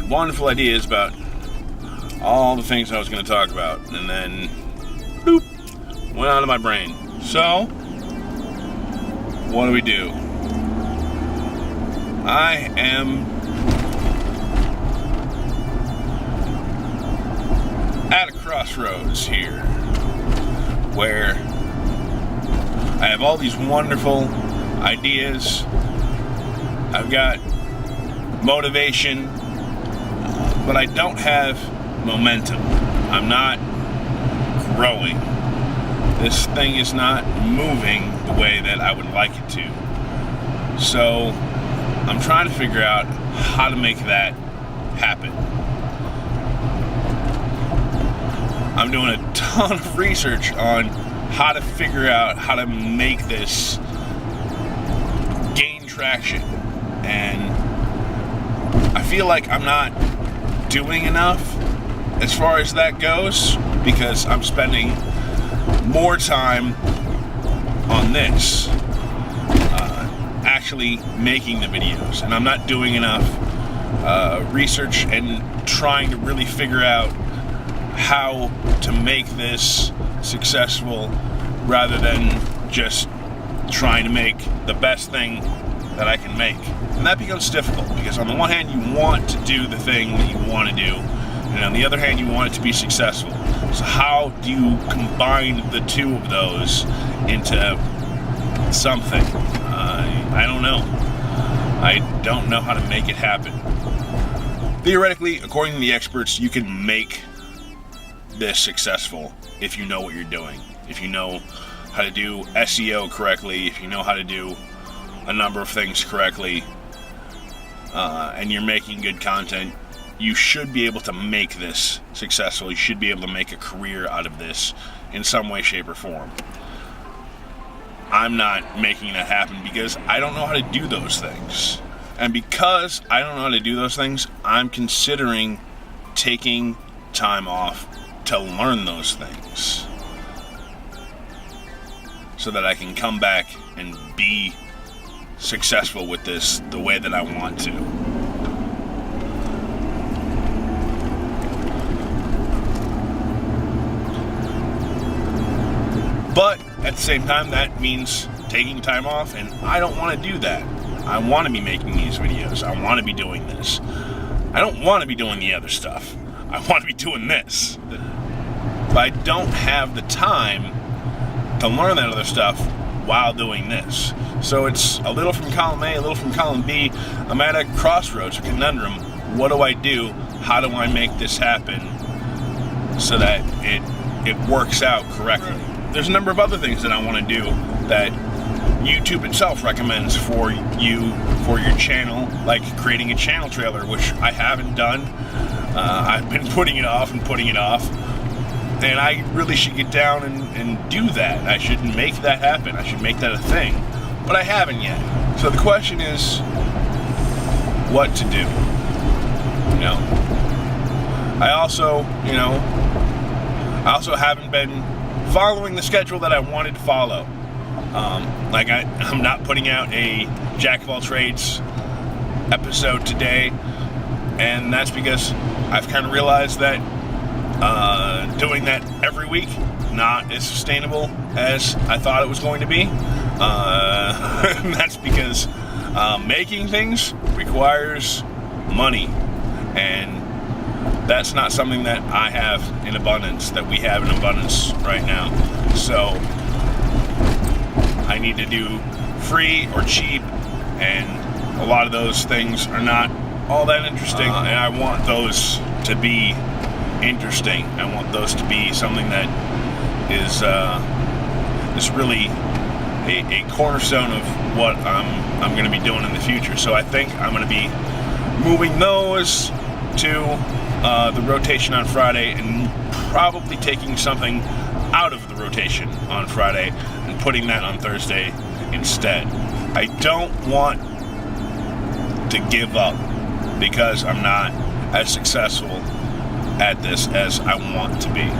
had wonderful ideas about all the things I was going to talk about, and then, boop, went out of my brain. So, what do? I am at a crossroads here, where I have all these wonderful ideas. I've got motivation, but I don't have momentum. I'm not growing. This thing is not moving the way that I would like it to. So I'm trying to figure out how to make that happen. I'm doing a ton of research on how to figure out how to make this gain traction. And I feel like I'm not doing enough as far as that goes, because I'm spending more time on this, actually making the videos, and I'm not doing enough research and trying to really figure out how to make this successful, rather than just trying to make the best thing that I can make. And that becomes difficult, because on the one hand you want to do the thing that you want to do, and on the other hand you want it to be successful. So how do you combine the two of those into something? I don't know. I don't know how to make it happen. Theoretically, according to the experts, you can make this successful if you know what you're doing. If you know how to do SEO correctly, if you know how to do a number of things correctly, and you're making good content, you should be able to make this successful. You should be able to make a career out of this in some way, shape, or form. I'm not making that happen because I don't know how to do those things. And because I don't know how to do those things, I'm considering taking time off to learn those things, so that I can come back and be successful with this the way that I want to. But at the same time, that means taking time off, and I don't want to do that. I want to be making these videos. I want to be doing this. I don't want to be doing the other stuff. I want to be doing this. But I don't have the time to learn that other stuff while doing this. So it's a little from column A, a little from column B. I'm at a crossroads, a conundrum. What do I do? How do I make this happen so that it works out correctly? There's a number of other things that I want to do that YouTube itself recommends for you, for your channel, like creating a channel trailer, which I haven't done. I've been putting it off, and I really should get down and do that. I should make that happen. I should make that a thing, but I haven't yet. So the question is, what to do? I also haven't been following the schedule that I wanted to follow. I'm not putting out a Jack of all trades episode today, and that's because I've kind of realized that doing that every week not as sustainable as I thought it was going to be. And that's because making things requires money, and that's not something that I have in abundance, that we have in abundance right now. So I need to do free or cheap, and a lot of those things are not all that interesting, and I want those to be interesting. I want those to be something that is really a cornerstone of what I'm going to be doing in the future. So I think I'm going to be moving those to the rotation on Friday, and probably taking something out of the rotation on Friday and putting that on Thursday instead. I don't want to give up because I'm not as successful at this as I want to be.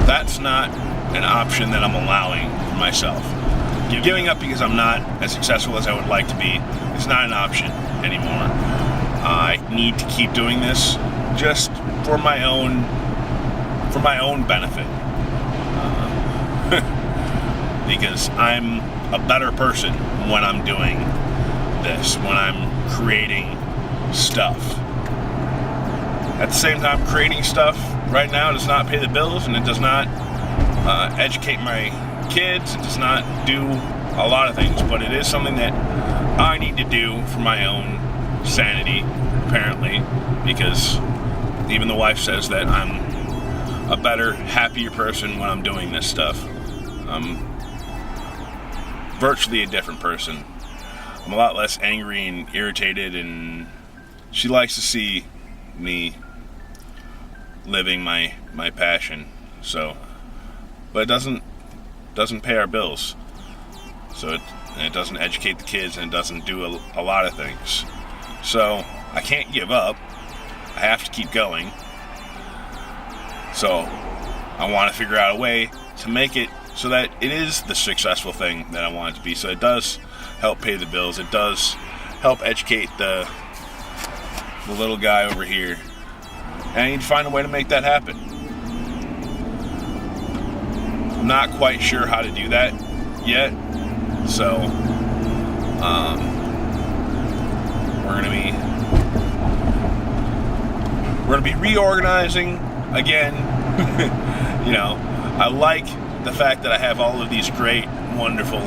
That's not an option that I'm allowing myself. Giving up because I'm not as successful as I would like to be is not an option. anymore. I need to keep doing this just for my own benefit, because I'm a better person when I'm doing this, when I'm creating stuff. At the same time, creating stuff right now does not pay the bills, and it does not educate my kids. It does not do a lot of things, but it is something that I need to do for my own sanity, apparently, because even the wife says that I'm a better, happier person when I'm doing this stuff. I'm virtually a different person. I'm a lot less angry and irritated, and she likes to see me living my passion. So, but it doesn't pay our bills. So it doesn't educate the kids, and it doesn't do a lot of things. So I can't give up. I have to keep going. So I want to figure out a way to make it so that it is the successful thing that I want it to be. So it does help pay the bills. It does help educate the little guy over here. And I need to find a way to make that happen. I'm not quite sure how to do that yet. So we're gonna be reorganizing again. You know, I like the fact that I have all of these great, wonderful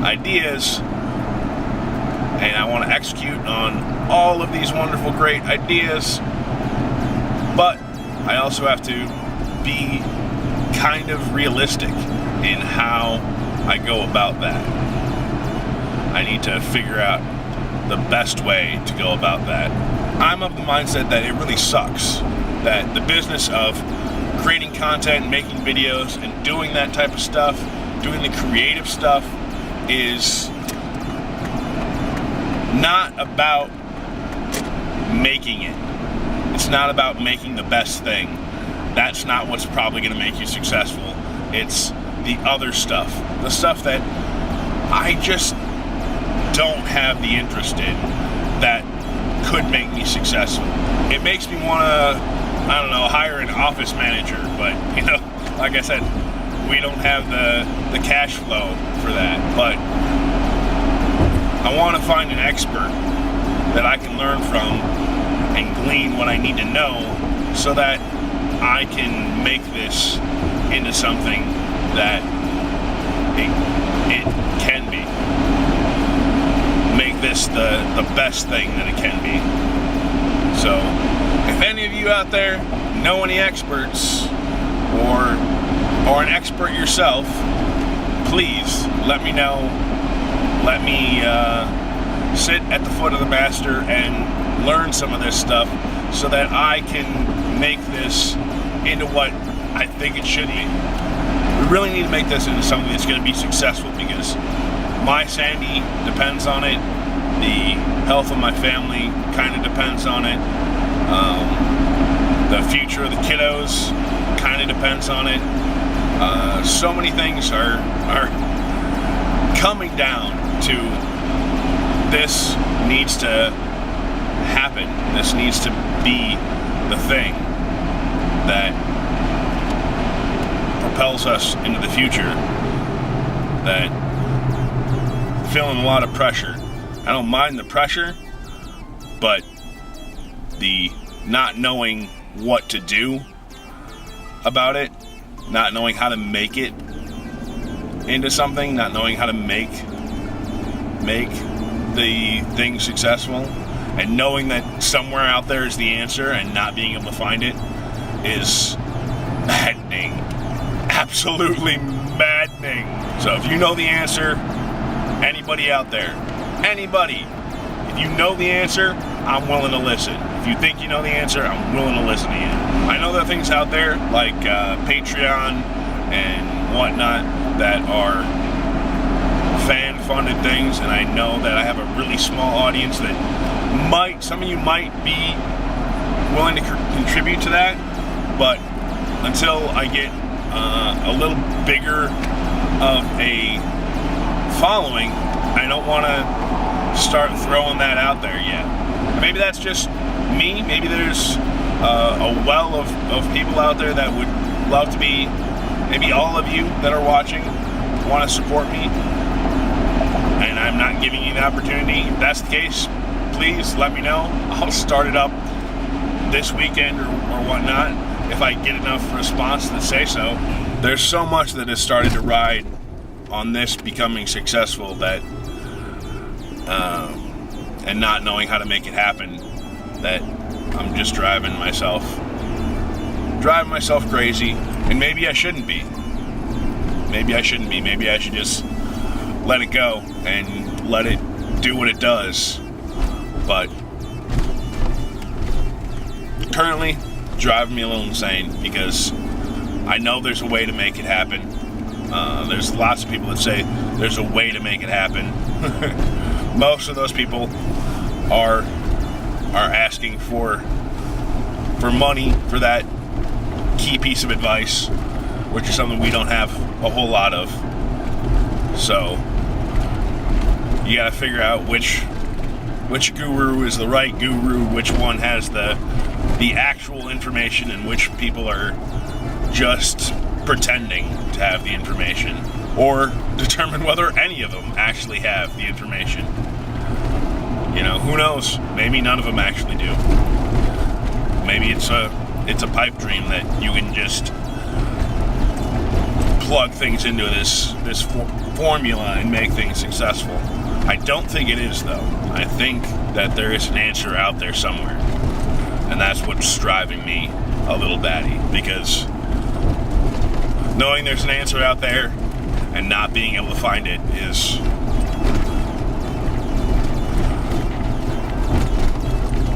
ideas, and I want to execute on all of these wonderful, great ideas, but I also have to be kind of realistic in how I go about that. I need to figure out the best way to go about that. I'm of the mindset that it really sucks that the business of creating content, making videos, and doing that type of stuff, doing the creative stuff, is not about making it. It's not about making the best thing. That's not what's probably going to make you successful. It's the other stuff. The stuff that I just don't have the interest in that could make me successful. It makes me want to, I don't know, hire an office manager, but, you know, like I said, we don't have the cash flow for that. But I want to find an expert that I can learn from and glean what I need to know so that I can make this into something that it can be. Make this the best thing that it can be. So, if any of you out there know any experts or an expert yourself, please let me know. Let me sit at the foot of the master and learn some of this stuff so that I can make this into what I think it should be. We really need to make this into something that's going to be successful, because my sanity depends on it. The health of my family kind of depends on it. The future of the kiddos kind of depends on it. So many things are coming down to this needs to happen. This needs to be the thing that propels us into the future. That feeling a lot of pressure. I don't mind the pressure, but the not knowing what to do about it, not knowing how to make it into something, not knowing how to make the thing successful, and knowing that somewhere out there is the answer and not being able to find it is maddening. Absolutely maddening. So if you know the answer, anybody out there, anybody, if you know the answer, I'm willing to listen. If you think you know the answer, I'm willing to listen to you. I know there are things out there like Patreon and whatnot that are fan-funded things, and I know that I have a really small audience that some of you might be willing to contribute to that, but until I get a little bigger of a following, I don't want to start throwing that out there yet. Maybe that's just me. Maybe there's a well of people out there that would love to be, maybe all of you that are watching want to support me, and I'm not giving you the opportunity. If that's the case, please let me know. I'll start it up this weekend or whatnot if I get enough response to say so. There's so much that has started to ride on this becoming successful that and not knowing how to make it happen, that I'm just driving myself crazy. And maybe I shouldn't be. Maybe I should just let it go and let it do what it does. But currently driving me a little insane, because I know there's a way to make it happen. There's lots of people that say there's a way to make it happen. Most of those people are asking for money for that key piece of advice, which is something we don't have a whole lot of. So you gotta figure out which guru is the right guru, which one has the actual information, and which people are just pretending to have the information, or determine whether any of them actually have the information. You know, who knows? Maybe none of them actually do. Maybe it's a pipe dream that you can just plug things into this formula and make things successful. I don't think it is, though. I think that there is an answer out there somewhere, and that's what's driving me a little batty, because knowing there's an answer out there and not being able to find it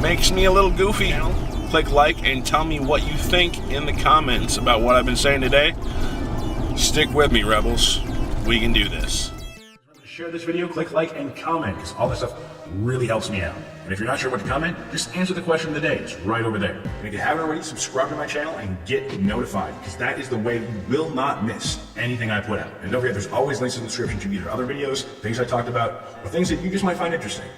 makes me a little goofy. Click like and tell me what you think in the comments about what I've been saying today. Stick with me, rebels. We can do this. Share this video, click like, and comment, because all that stuff really helps me out. And if you're not sure what to comment, just answer the question of the day. It's right over there. And if you haven't already, subscribe to my channel and get notified, because that is the way you will not miss anything I put out. And don't forget, there's always links in the description to either other videos, things I talked about, or things that you just might find interesting.